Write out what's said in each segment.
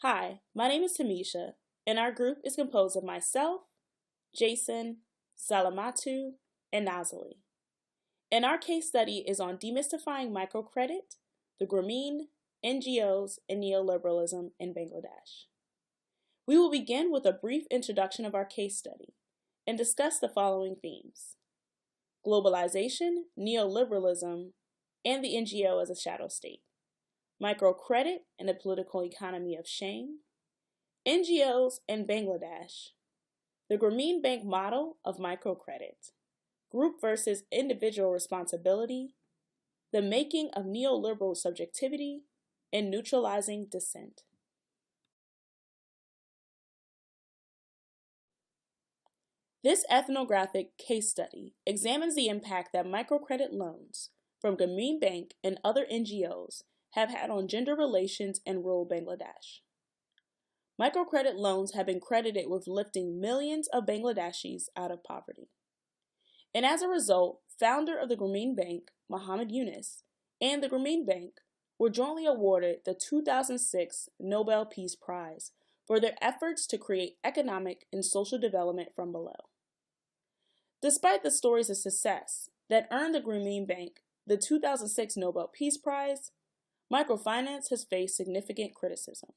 Hi, my name is Tamisha, and our group is composed of myself, Jason, Salamatu, and Nazali. And our case study is on demystifying microcredit, the Grameen, NGOs, and neoliberalism in Bangladesh. We will begin with a brief introduction of our case study and discuss the following themes: globalization, neoliberalism, and the NGO as a shadow state, microcredit and the political economy of shame, NGOs and Bangladesh, the Grameen Bank model of microcredit, group versus individual responsibility, the making of neoliberal subjectivity, and neutralizing dissent. This ethnographic case study examines the impact that microcredit loans from Grameen Bank and other NGOs have had on gender relations in rural Bangladesh. Microcredit loans have been credited with lifting millions of Bangladeshis out of poverty. And as a result, founder of the Grameen Bank, Muhammad Yunus, and the Grameen Bank were jointly awarded the 2006 Nobel Peace Prize for their efforts to create economic and social development from below. Despite the stories of success that earned the Grameen Bank the 2006 Nobel Peace Prize, microfinance has faced significant criticism.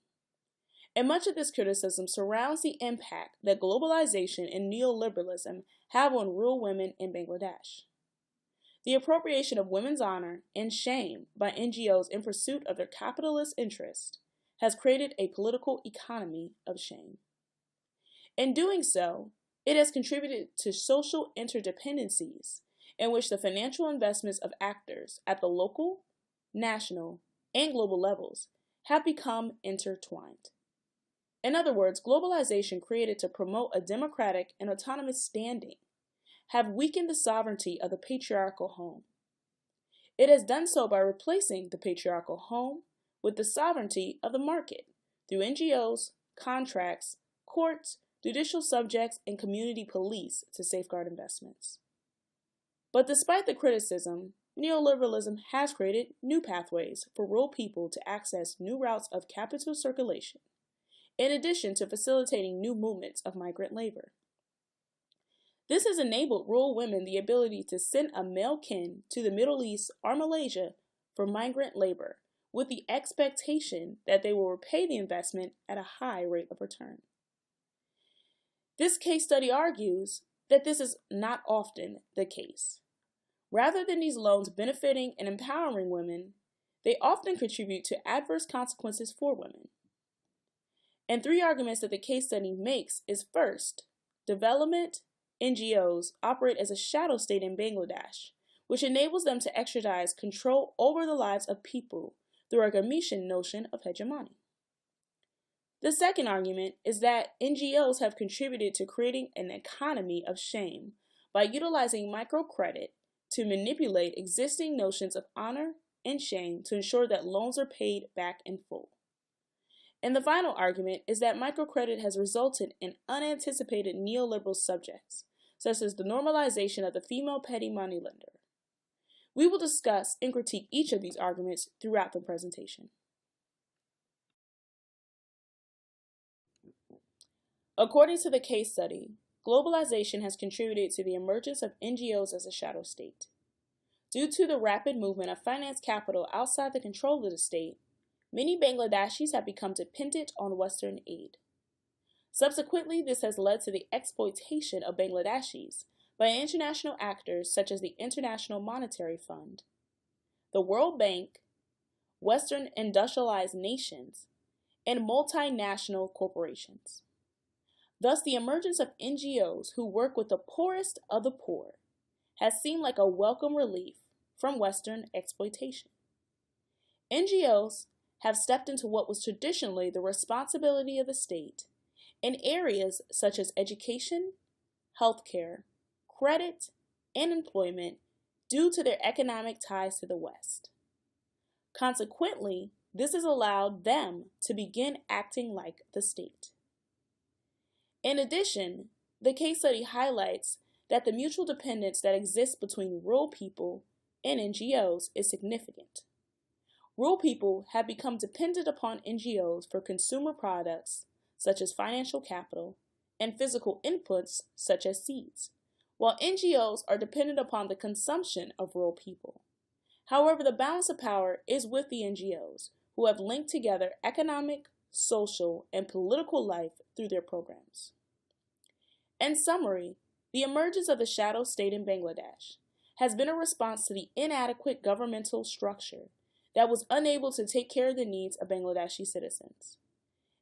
And much of this criticism surrounds the impact that globalization and neoliberalism have on rural women in Bangladesh. The appropriation of women's honor and shame by NGOs in pursuit of their capitalist interests has created a political economy of shame. In doing so, it has contributed to social interdependencies in which the financial investments of actors at the local, national, and global levels have become intertwined. In other words, globalization created to promote a democratic and autonomous standing have weakened the sovereignty of the patriarchal home. It has done so by replacing the patriarchal home with the sovereignty of the market through NGOs, contracts, courts, judicial subjects, and community police to safeguard investments. But despite the criticism, neoliberalism has created new pathways for rural people to access new routes of capital circulation, in addition to facilitating new movements of migrant labor. This has enabled rural women the ability to send a male kin to the Middle East or Malaysia for migrant labor, with the expectation that they will repay the investment at a high rate of return. This case study argues that this is not often the case. Rather than these loans benefiting and empowering women, they often contribute to adverse consequences for women. And three arguments that the case study makes is: first, development NGOs operate as a shadow state in Bangladesh, which enables them to exercise control over the lives of people through a Gramscian notion of hegemony. The second argument is that NGOs have contributed to creating an economy of shame by utilizing microcredit to manipulate existing notions of honor and shame to ensure that loans are paid back in full. And the final argument is that microcredit has resulted in unanticipated neoliberal subjects, such as the normalization of the female petty moneylender. We will discuss and critique each of these arguments throughout the presentation. According to the case study, globalization has contributed to the emergence of NGOs as a shadow state. Due to the rapid movement of finance capital outside the control of the state, many Bangladeshis have become dependent on Western aid. Subsequently, this has led to the exploitation of Bangladeshis by international actors such as the International Monetary Fund, the World Bank, Western industrialized nations, and multinational corporations. Thus, the emergence of NGOs who work with the poorest of the poor has seemed like a welcome relief from Western exploitation. NGOs have stepped into what was traditionally the responsibility of the state in areas such as education, healthcare, credit, and employment due to their economic ties to the West. Consequently, this has allowed them to begin acting like the state. In addition, the case study highlights that the mutual dependence that exists between rural people and NGOs is significant. rural people have become dependent upon NGOs for consumer products such as financial capital and physical inputs such as seeds, while NGOs are dependent upon the consumption of rural people. However, the balance of power is with the NGOs, who have linked together economic, social, and political life through their programs. In summary, the emergence of the shadow state in Bangladesh has been a response to the inadequate governmental structure that was unable to take care of the needs of Bangladeshi citizens.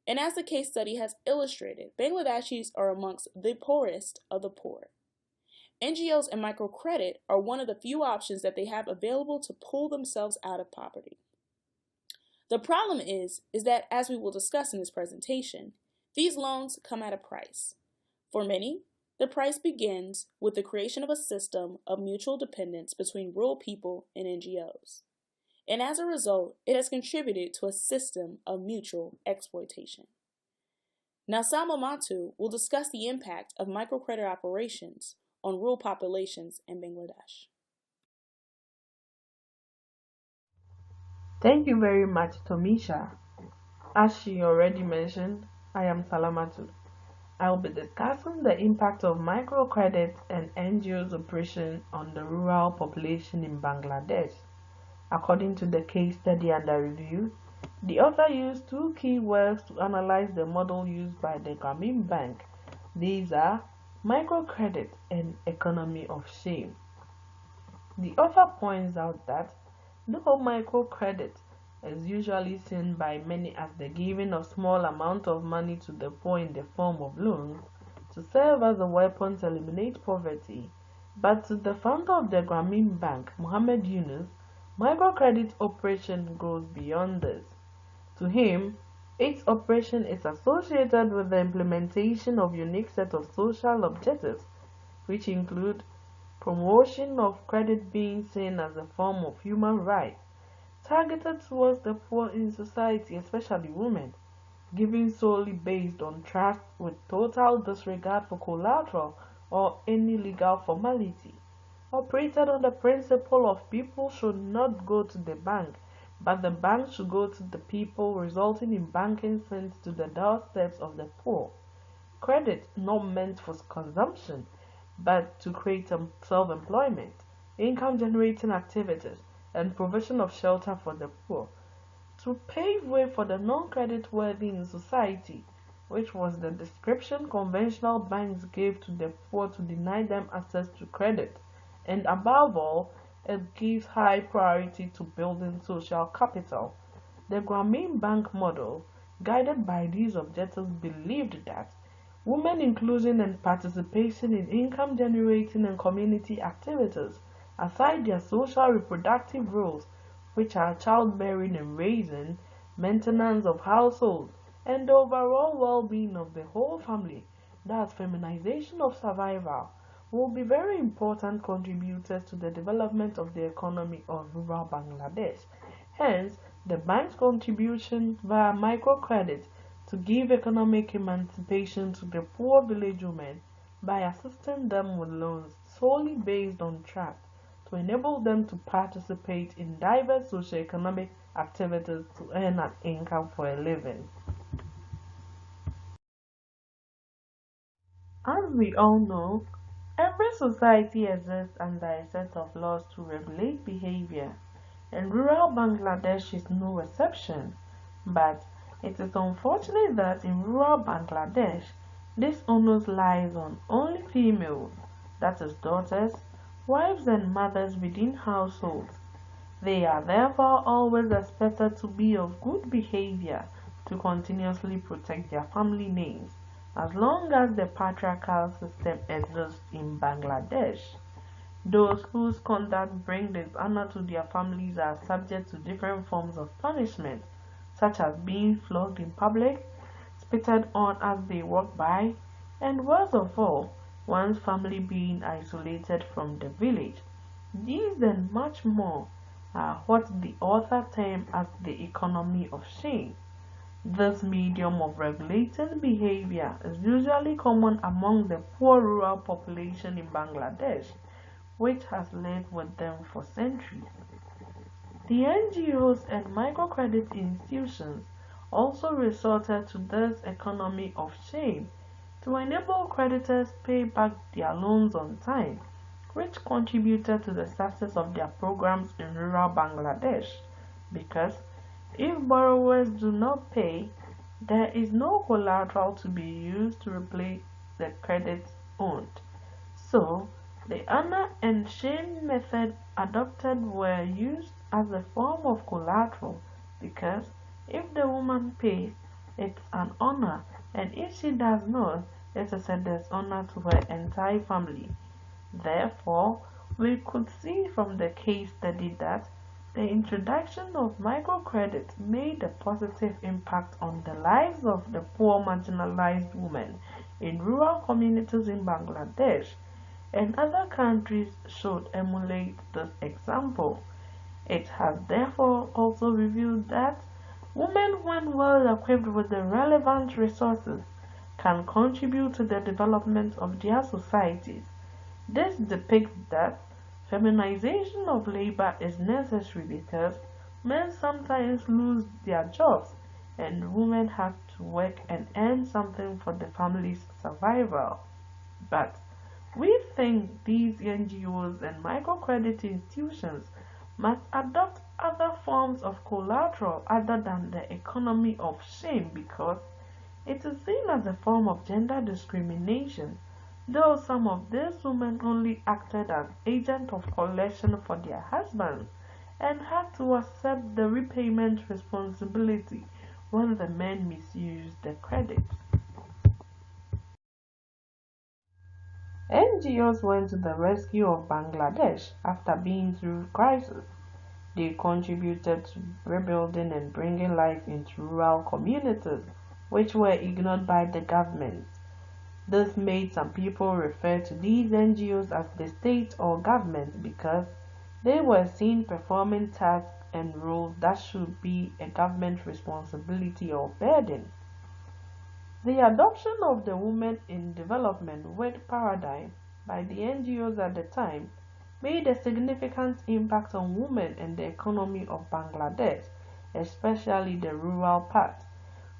And as the case study has illustrated, Bangladeshis are amongst the poorest of the poor. NGOs and microcredit are one of the few options that they have available to pull themselves out of poverty. The problem is that, as we will discuss in this presentation, these loans come at a price. For many, the price begins with the creation of a system of mutual dependence between rural people and NGOs. And as a result, it has contributed to a system of mutual exploitation. Now, Salma will discuss the impact of microcredit operations on rural populations in Bangladesh. Thank you very much, Tomisha. As she already mentioned, I am Salamatu. I will be discussing the impact of microcredit and NGOs operation on the rural population in Bangladesh. According to the case study under review, the author used two key words to analyze the model used by the Grameen Bank. These are microcredit and economy of shame. The author points out that though microcredit is usually seen by many as the giving of small amount of money to the poor in the form of loans to serve as a weapon to eliminate poverty, but to the founder of the Grameen Bank, Mohammed Yunus, microcredit operation goes beyond this. To him, its operation is associated with the implementation of unique set of social objectives, which include promotion of credit being seen as a form of human right, targeted towards the poor in society, especially women, giving solely based on trust with total disregard for collateral or any legal formality, operated on the principle of people should not go to the bank, but the bank should go to the people, resulting in banking sent to the doorsteps of the poor. Credit not meant for consumption, but to create self-employment, income-generating activities, and provision of shelter for the poor, to pave way for the non-credit worthy in society, which was the description conventional banks gave to the poor to deny them access to credit, and above all, it gives high priority to building social capital. The Grameen Bank model, guided by these objectives, believed that women inclusion and participation in income generating and community activities, aside their social reproductive roles, which are childbearing and raising, maintenance of households, and the overall well-being of the whole family, thus feminization of survival, will be very important contributors to the development of the economy of rural Bangladesh. Hence, the bank's contribution via microcredit to give economic emancipation to the poor village women by assisting them with loans solely based on trust to enable them to participate in diverse socio-economic activities to earn an income for a living. As we all know, every society exists under a set of laws to regulate behavior, and rural Bangladesh is no exception. But it is unfortunate that in rural Bangladesh, this onus lies on only females, that is daughters, wives and mothers within households. They are therefore always expected to be of good behavior to continuously protect their family names, as long as the patriarchal system exists in Bangladesh. Those whose conduct bring dishonor to their families are subject to different forms of punishment, such as being flogged in public, spitted on as they walk by, and worst of all, one's family being isolated from the village. These and much more are what the author termed as the economy of shame. This medium of regulating behavior is usually common among the poor rural population in Bangladesh, which has lived with them for centuries. The NGOs and microcredit institutions also resorted to this economy of shame to enable creditors pay back their loans on time, which contributed to the success of their programs in rural Bangladesh, because if borrowers do not pay, there is no collateral to be used to replace the credit owed. So, the honor and shame method adopted were used as a form of collateral because if the woman pays, it's an honor, and if she does not, it is a dishonor to her entire family. Therefore, we could see from the case study that the introduction of microcredit made a positive impact on the lives of the poor marginalized women in rural communities in Bangladesh, and other countries should emulate this example. It has therefore also revealed that women, when well equipped with the relevant resources, can contribute to the development of their societies. This depicts that feminization of labor is necessary because men sometimes lose their jobs and women have to work and earn something for the family's survival. But we think these NGOs and microcredit institutions must adopt other forms of collateral other than the economy of shame because it is seen as a form of gender discrimination, though some of these women only acted as agents of collection for their husbands and had to accept the repayment responsibility when the men misused the credit. NGOs went to the rescue of Bangladesh after being through crisis. They contributed to rebuilding and bringing life into rural communities, which were ignored by the government. This made some people refer to these NGOs as the state or government because they were seen performing tasks and roles that should be a government responsibility or burden. The adoption of the Women in Development Word paradigm by the NGOs at the time made a significant impact on women and the economy of Bangladesh, especially the rural part,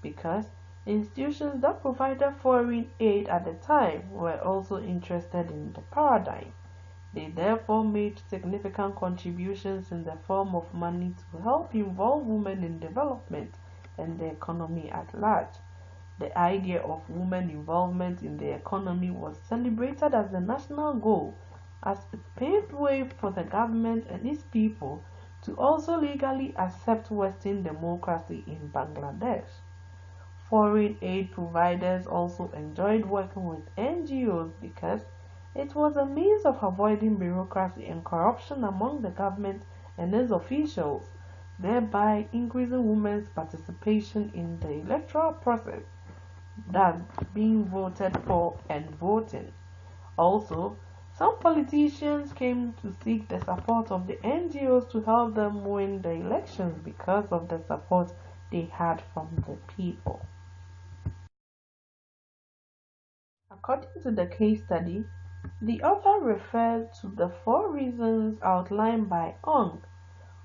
because institutions that provided foreign aid at the time were also interested in the paradigm. They therefore made significant contributions in the form of money to help involve women in development and the economy at large. The idea of women involvement in the economy was celebrated as a national goal as it paved way for the government and its people to also legally accept Western democracy in Bangladesh. Foreign aid providers also enjoyed working with NGOs because it was a means of avoiding bureaucracy and corruption among the government and its officials, thereby increasing women's participation in the electoral process, that being voted for and voting. Also, some politicians came to seek the support of the NGOs to help them win the elections because of the support they had from the people. According to the case study, the author referred to the four reasons outlined by Ong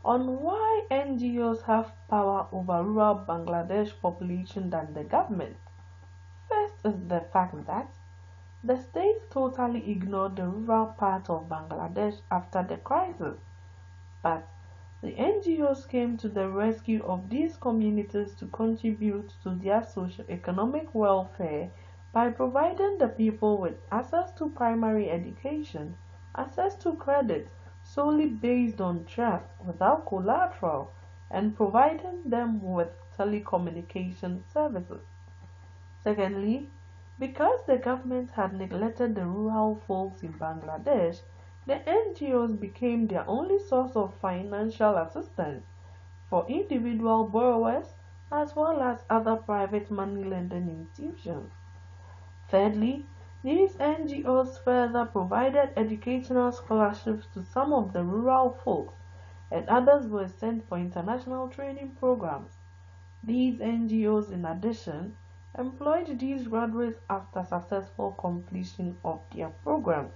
on why NGOs have power over rural Bangladesh population than the government. First is the fact that the state totally ignored the rural part of Bangladesh after the crisis, but the NGOs came to the rescue of these communities to contribute to their socio-economic welfare by providing the people with access to primary education, access to credit solely based on trust without collateral, and providing them with telecommunication services. Secondly, because the government had neglected the rural folks in Bangladesh, the NGOs became their only source of financial assistance for individual borrowers as well as other private money lending institutions. Thirdly, these NGOs further provided educational scholarships to some of the rural folks, and others were sent for international training programs. These NGOs, in addition, employed these graduates after successful completion of their programs.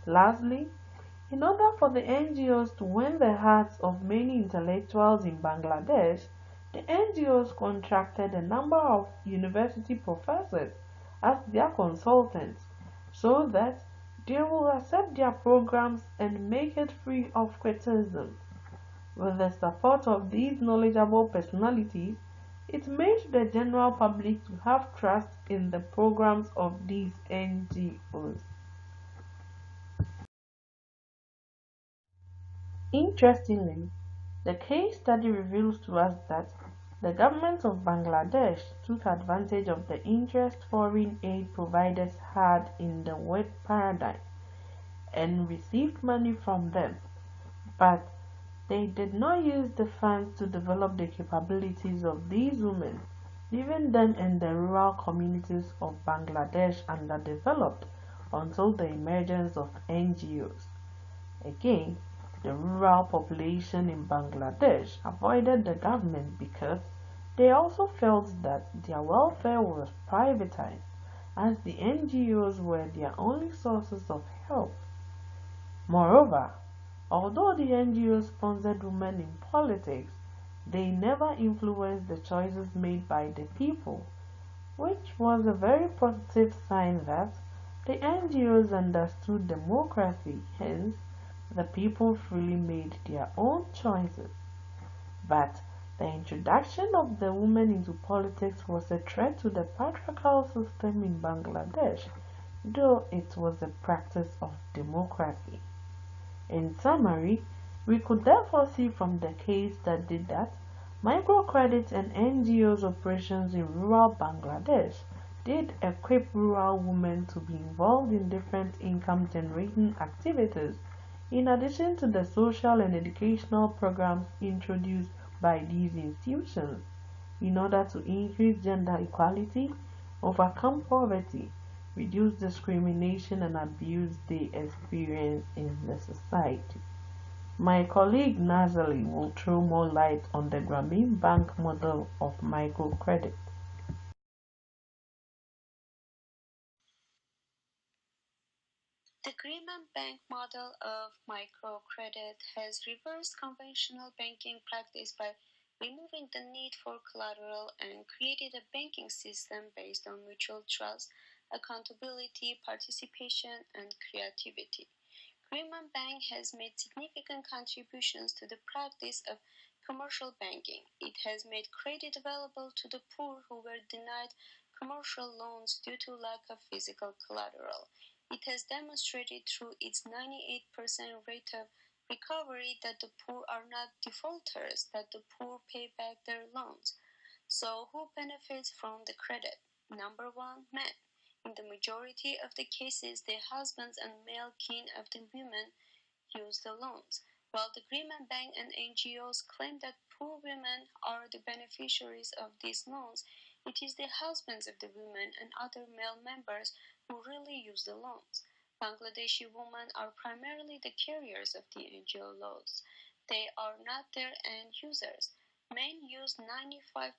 Lastly, In order for the NGOs to win the hearts of many intellectuals in Bangladesh, the NGOs contracted a number of university professors as their consultants so that they will accept their programs and make it free of criticism. With the support of these knowledgeable personalities, it made the general public to have trust in the programs of these NGOs. Interestingly, the case study reveals to us that the government of Bangladesh took advantage of the interest foreign aid providers had in the work paradigm and received money from them, but they did not use the funds to develop the capabilities of these women, leaving them in the rural communities of Bangladesh underdeveloped until the emergence of NGOs. Again, the rural population in Bangladesh avoided the government because they also felt that their welfare was privatized, as the NGOs were their only sources of help. Moreover, although the NGOs sponsored women in politics, they never influenced the choices made by the people, which was a very positive sign that the NGOs understood democracy, hence, the people freely made their own choices. But the introduction of the women into politics was a threat to the patriarchal system in Bangladesh, though it was a practice of democracy. In summary, we could therefore see from the case study that microcredit and NGOs operations in rural Bangladesh did equip rural women to be involved in different income generating activities in addition to the social and educational programs introduced by these institutions in order to increase gender equality, overcome poverty, reduce discrimination and abuse they experience in the society. My colleague Nazali will throw more light on the Grameen Bank model of microcredit. The Greenman Bank model of microcredit has reversed conventional banking practice by removing the need for collateral and created a banking system based on mutual trust, accountability, participation, and creativity. Greenman Bank has made significant contributions to the practice of commercial banking. It has made credit available to the poor who were denied commercial loans due to lack of physical collateral. It has demonstrated through its 98% rate of recovery that the poor are not defaulters, that the poor pay back their loans. So, who benefits from the credit? Number one, men. In the majority of the cases, the husbands and male kin of the women use the loans. While the Greenman Bank and NGOs claim that poor women are the beneficiaries of these loans, it is the husbands of the women and other male members who really use the loans. Bangladeshi women are primarily the carriers of the NGO loans. They are not their end users. Men use 95%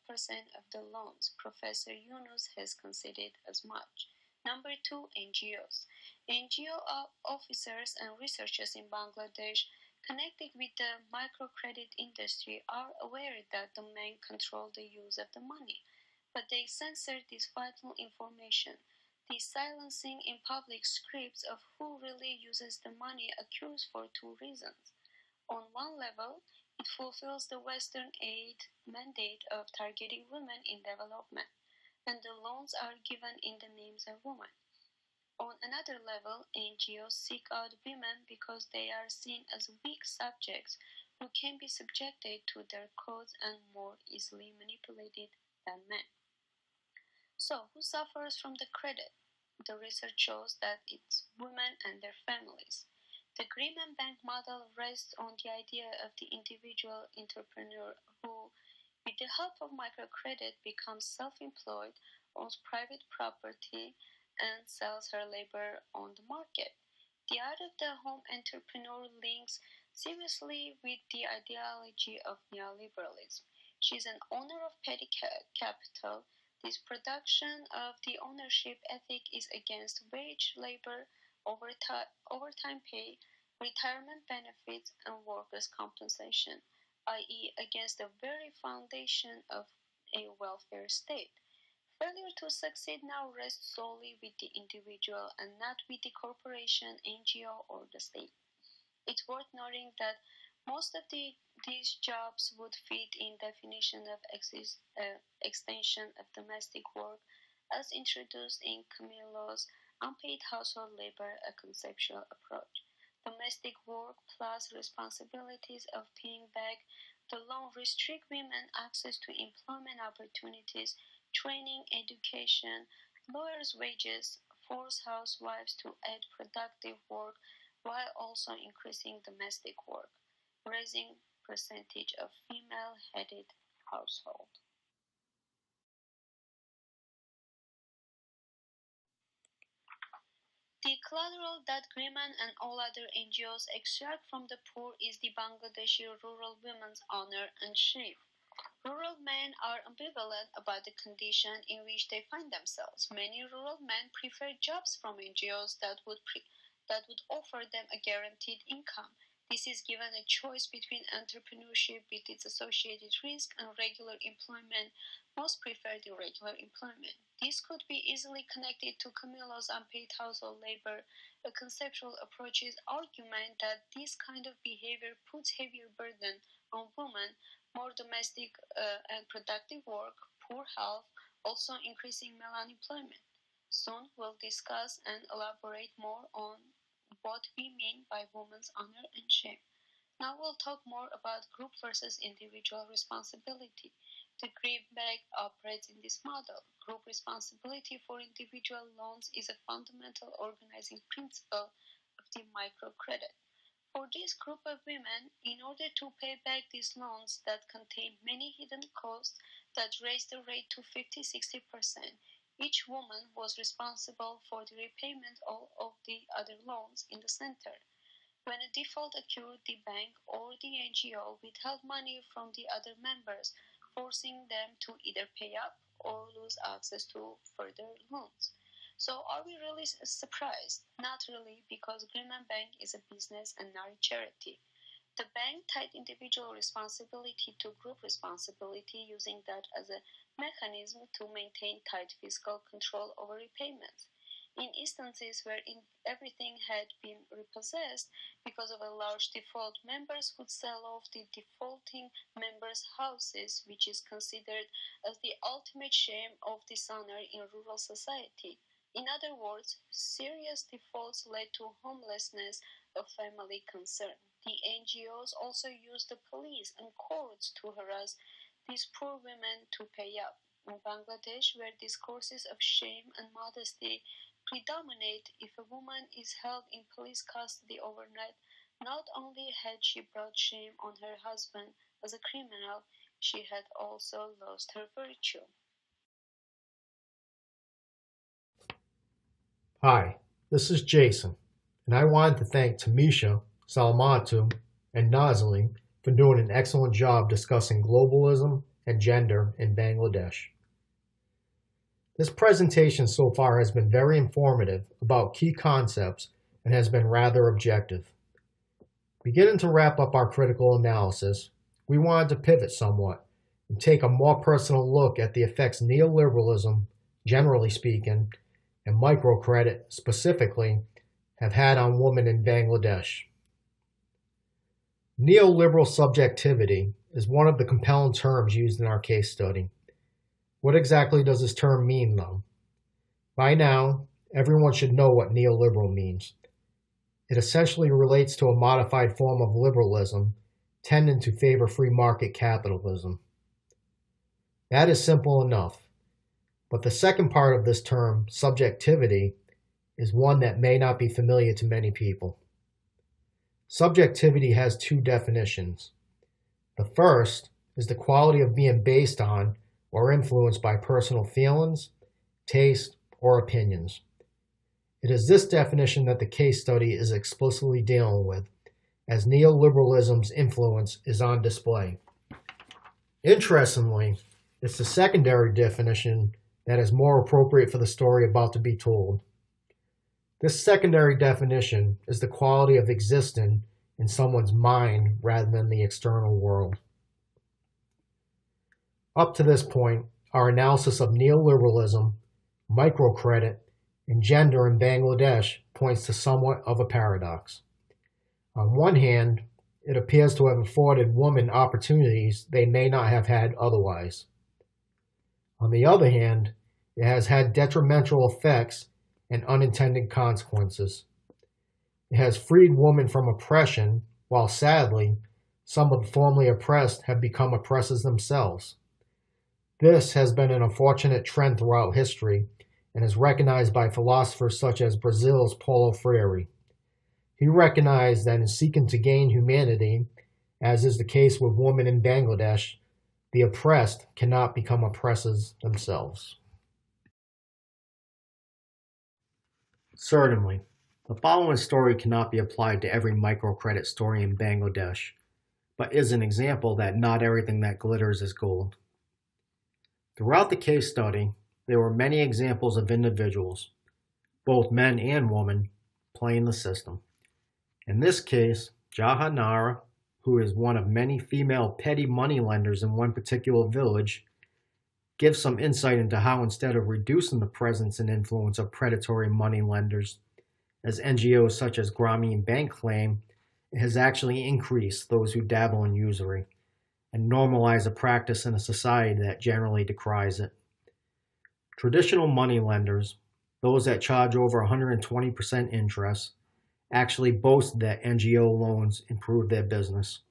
of the loans. Professor Yunus has conceded as much. Number two, NGOs. NGO officers and researchers in Bangladesh connected with the microcredit industry are aware that the men control the use of the money, but they censor this vital information. The silencing in public scripts of who really uses the money occurs for two reasons. On one level, it fulfills the Western aid mandate of targeting women in development, and the loans are given in the names of women. On another level, NGOs seek out women because they are seen as weak subjects who can be subjected to their codes and more easily manipulated than men. So, who suffers from the credit? The research shows that it's women and their families. The Greenman Bank model rests on the idea of the individual entrepreneur who, with the help of microcredit, becomes self-employed, owns private property, and sells her labor on the market. The out-of-the-home entrepreneur links seriously with the ideology of neoliberalism. She is an owner of petty capital. This production of the ownership ethic is against wage labor, overtime pay, retirement benefits, and workers' compensation, i.e., against the very foundation of a welfare state. Failure to succeed now rests solely with the individual and not with the corporation, NGO, or the state. It's worth noting that most of these jobs would fit in definition of extension of domestic work as introduced in Camilo's Unpaid Household Labor, a conceptual approach. Domestic work plus responsibilities of paying back the loan restrict women access to employment opportunities, training, education, lowers wages, force housewives to add productive work while also increasing domestic work, raising percentage of female-headed household. The collateral that Griman and all other NGOs extract from the poor is the Bangladeshi rural women's honor and shame. Rural men are ambivalent about the condition in which they find themselves. Many rural men prefer jobs from NGOs that would offer them a guaranteed income. This is given a choice between entrepreneurship with its associated risk and regular employment. Most prefer the regular employment. This could be easily connected to Camilo's unpaid household labor, a conceptual approach's argument that this kind of behavior puts heavier burden on women, more domestic and productive work, poor health, also increasing male unemployment. Soon we'll discuss and elaborate more on what we mean by women's honor and shame. Now we'll talk more about group versus individual responsibility. The Green Bank operates in this model. Group responsibility for individual loans is a fundamental organizing principle of the microcredit. For this group of women, in order to pay back these loans that contain many hidden costs that raise the rate to 50-60%, each woman was responsible for the repayment of the other loans in the center. When a default occurred, the bank or the NGO withheld money from the other members, forcing them to either pay up or lose access to further loans. So are we really surprised? Not really, because Greenman Bank is a business and not a charity. The bank tied individual responsibility to group responsibility, using that as a mechanism to maintain tight fiscal control over repayments. In instances where everything had been repossessed because of a large default, members would sell off the defaulting members' houses, which is considered as the ultimate shame of dishonor in rural society. In other words, serious defaults led to homelessness of family concern. The NGOs also used the police and courts to harass these poor women to pay up. In Bangladesh, where discourses of shame and modesty predominate, if a woman is held in police custody overnight, not only had she brought shame on her husband as a criminal, she had also lost her virtue. Hi, this is Jason, and I wanted to thank Tamisha, Salamatu, and Nazli for doing an excellent job discussing globalism and gender in Bangladesh. This presentation so far has been very informative about key concepts and has been rather objective. Beginning to wrap up our critical analysis, we wanted to pivot somewhat and take a more personal look at the effects neoliberalism, generally speaking, and microcredit specifically have had on women in Bangladesh. Neoliberal subjectivity is one of the compelling terms used in our case study. What exactly does this term mean, though? By now, everyone should know what neoliberal means. It essentially relates to a modified form of liberalism tending to favor free market capitalism. That is simple enough. But the second part of this term, subjectivity, is one that may not be familiar to many people. Subjectivity has two definitions. The first is the quality of being based on or influenced by personal feelings, taste, or opinions. It is this definition that the case study is explicitly dealing with, as neoliberalism's influence is on display. Interestingly, it's the secondary definition that is more appropriate for the story about to be told. This secondary definition is the quality of existing in someone's mind rather than the external world. Up to this point, our analysis of neoliberalism, microcredit, and gender in Bangladesh points to somewhat of a paradox. On one hand, it appears to have afforded women opportunities they may not have had otherwise. On the other hand, it has had detrimental effects and unintended consequences. It has freed women from oppression, while sadly, some of the formerly oppressed have become oppressors themselves. This has been an unfortunate trend throughout history and is recognized by philosophers such as Brazil's Paulo Freire. He recognized that in seeking to gain humanity, as is the case with women in Bangladesh, the oppressed cannot become oppressors themselves. Certainly, the following story cannot be applied to every microcredit story in Bangladesh, but is an example that not everything that glitters is gold. Throughout the case study, there were many examples of individuals, both men and women, playing the system. In this case, Jahanara, who is one of many female petty moneylenders in one particular village, gives some insight into how instead of reducing the presence and influence of predatory moneylenders, as NGOs such as Grameen Bank claim, it has actually increased those who dabble in usury and normalize a practice in a society that generally decries it. Traditional moneylenders, those that charge over 120% interest, actually boast that NGO loans improve their business.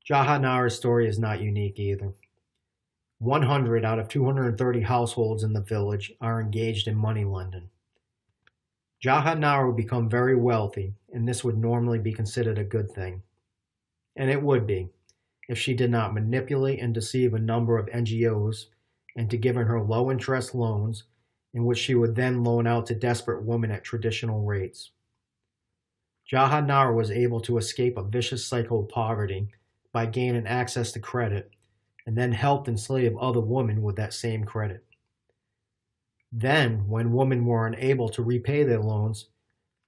Jahanara's story is not unique either. 100 out of 230 households in the village are engaged in money lending. Jahanara would become very wealthy, and this would normally be considered a good thing. And it would be, if she did not manipulate and deceive a number of NGOs into giving her low-interest loans, in which she would then loan out to desperate women at traditional rates. Jahanara was able to escape a vicious cycle of poverty by gaining access to credit, and then helped enslave other women with that same credit. Then, when women were unable to repay their loans,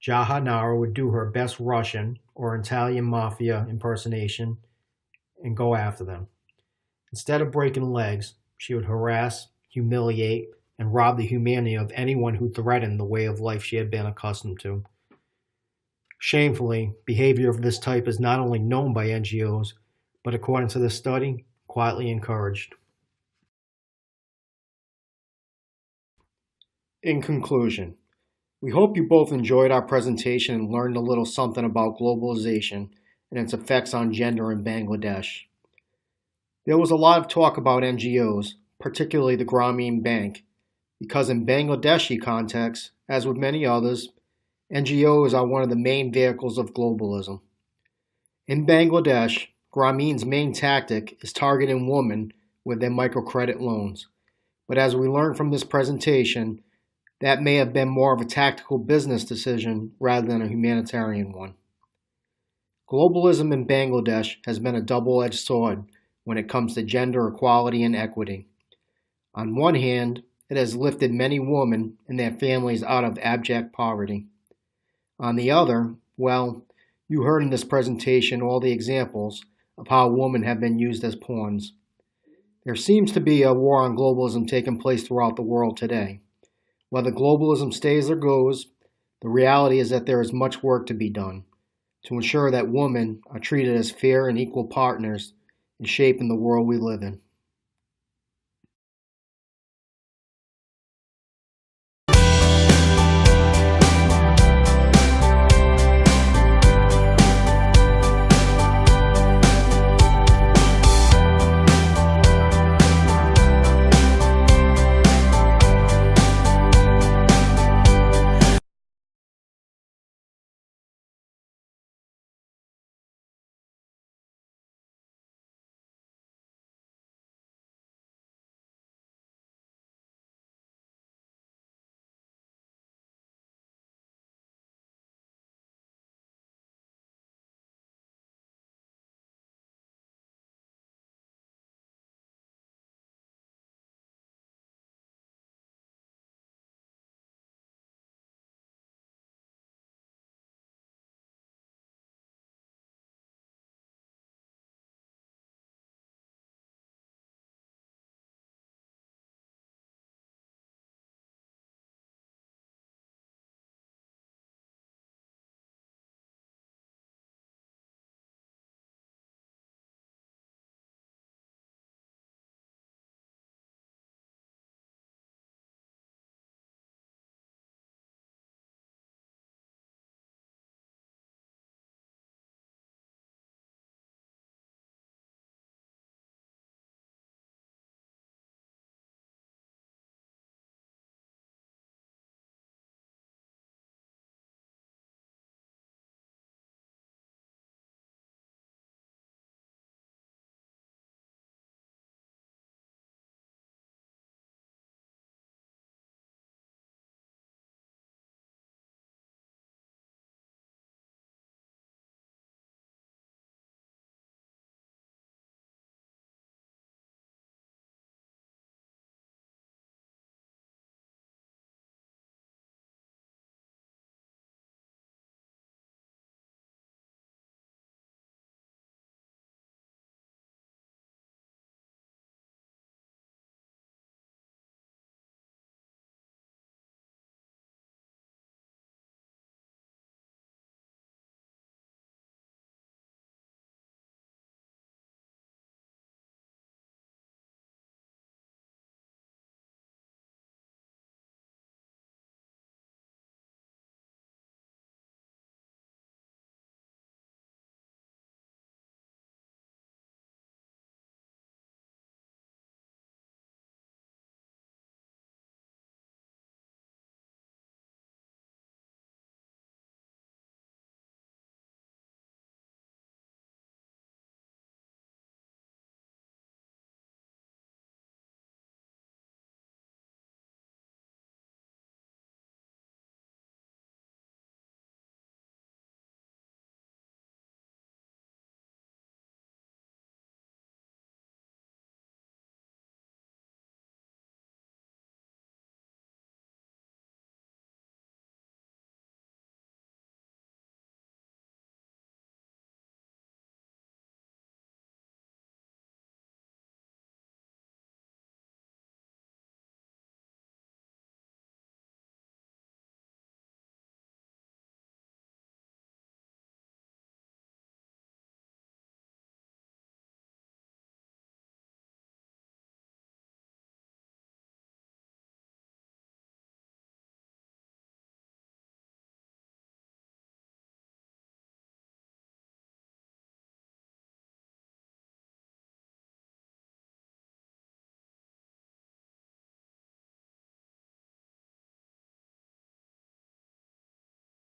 Jahanara would do her best Russian or Italian mafia impersonation and go after them. Instead of breaking legs, she would harass, humiliate, and rob the humanity of anyone who threatened the way of life she had been accustomed to. Shamefully, behavior of this type is not only known by NGOs, but according to this study, quietly encouraged. In conclusion, we hope you both enjoyed our presentation and learned a little something about globalization and its effects on gender in Bangladesh. There was a lot of talk about NGOs, particularly the Grameen Bank, because in Bangladeshi context, as with many others, NGOs are one of the main vehicles of globalism. In Bangladesh, Grameen's main tactic is targeting women with their microcredit loans. But as we learned from this presentation, that may have been more of a tactical business decision rather than a humanitarian one. Globalism in Bangladesh has been a double-edged sword when it comes to gender equality and equity. On one hand, it has lifted many women and their families out of abject poverty. On the other, well, you heard in this presentation all the examples of how women have been used as pawns. There seems to be a war on globalism taking place throughout the world today. Whether globalism stays or goes, the reality is that there is much work to be done to ensure that women are treated as fair and equal partners in shaping the world we live in.